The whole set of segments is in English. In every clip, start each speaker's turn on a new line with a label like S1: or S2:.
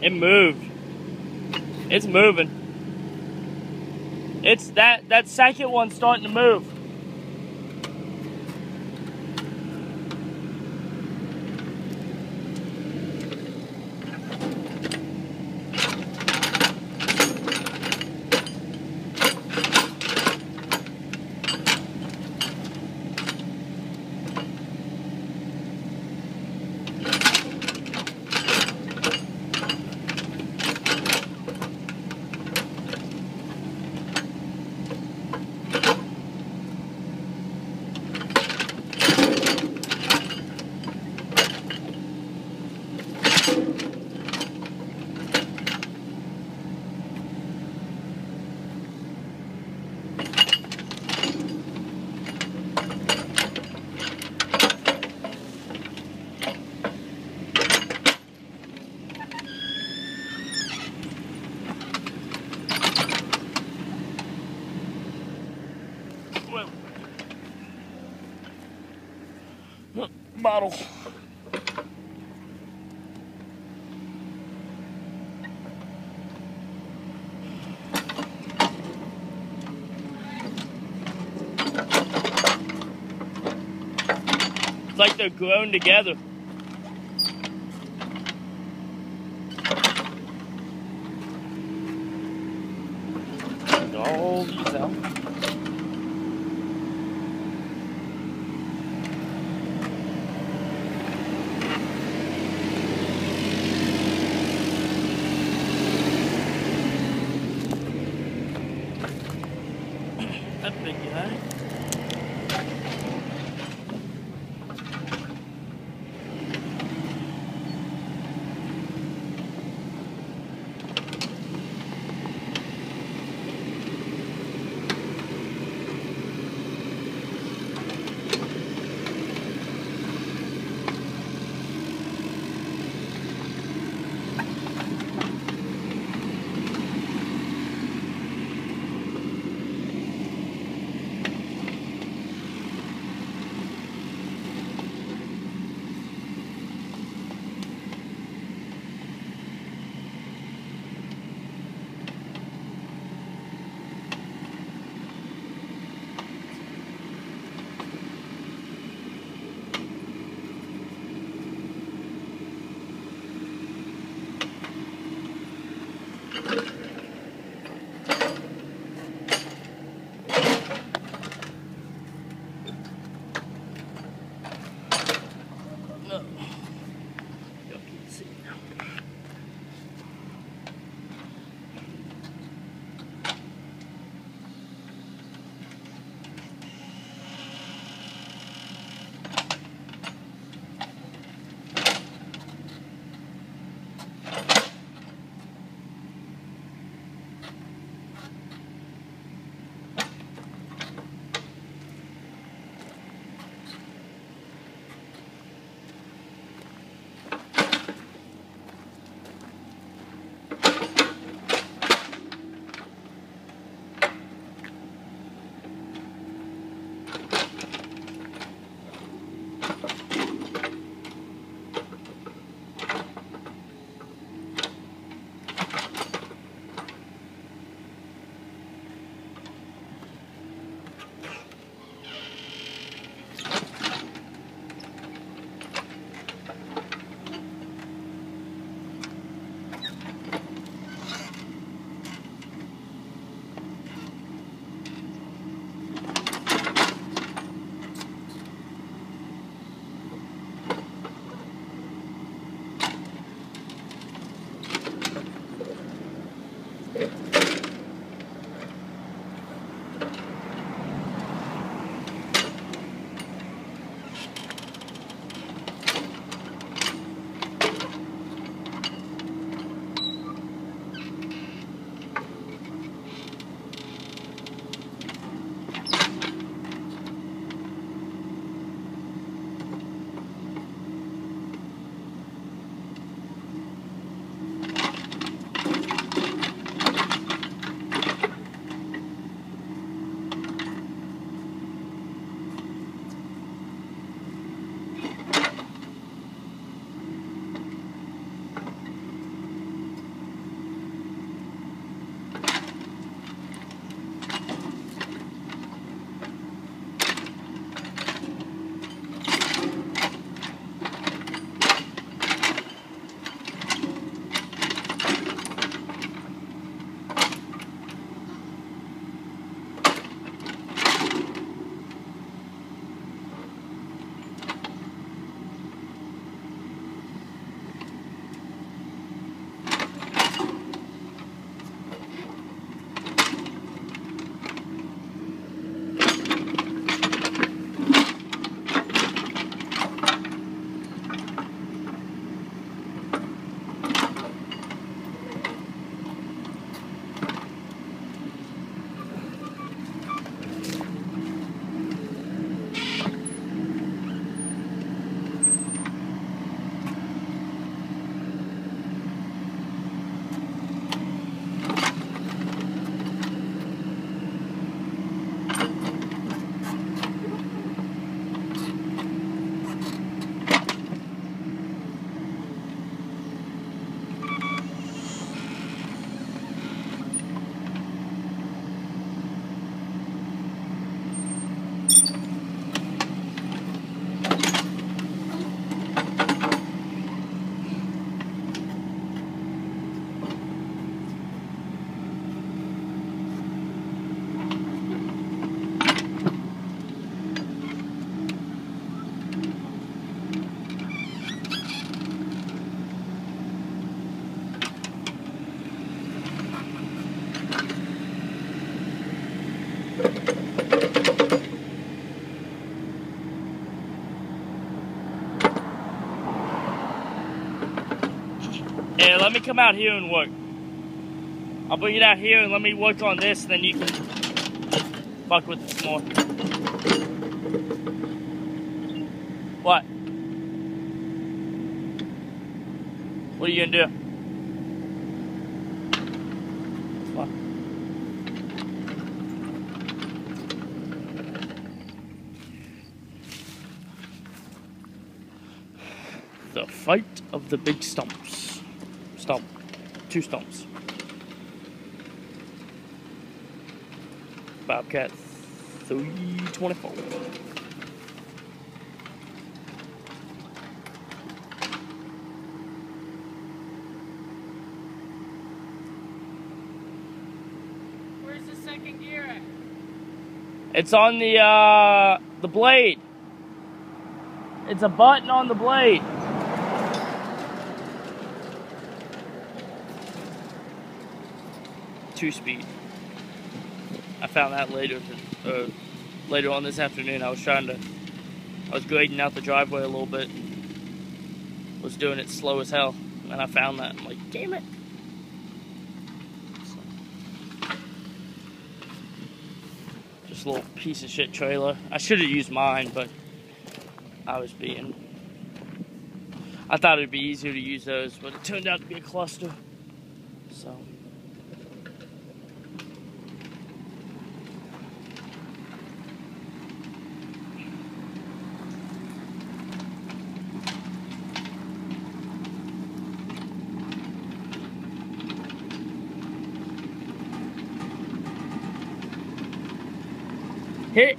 S1: It moved. It's moving. It's that second one's starting to move. Bottle. It's like they're grown together. All these out. That big guy. Yeah, let me come out here and work. I'll bring it out here and let me work on this, then you can fuck with it some more. What? What are you gonna do? What? The fight of the big stumps. Stump. 2 stumps. Bobcat 324.
S2: Where's the second gear at?
S1: It's on the blade. It's a button on the blade. Two-speed. I found that later on this afternoon. I was grading out the driveway a little bit. Was doing it slow as hell, and I found that. I'm like, damn it. Just a little piece of shit trailer. I should have used mine, but I thought it'd be easier to use those, but it turned out to be a cluster. So.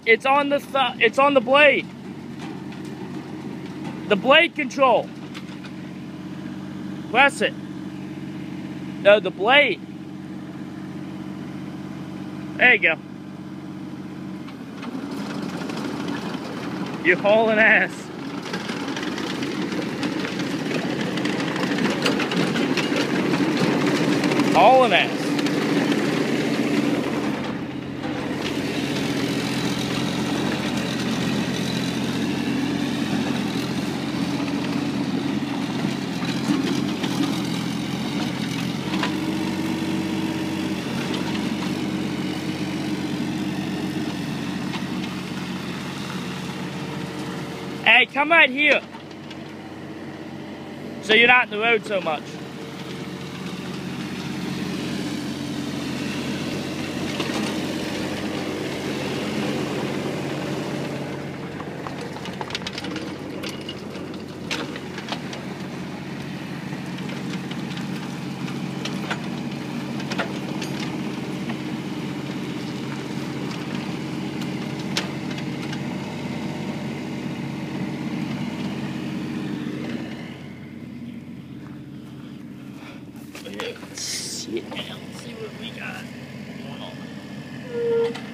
S1: It's on the blade. The blade control. Press it. No, the blade. There you go. You're hauling ass. Hauling ass. Hey, come right here. So you're not in the road so much. Let's see what we got going on.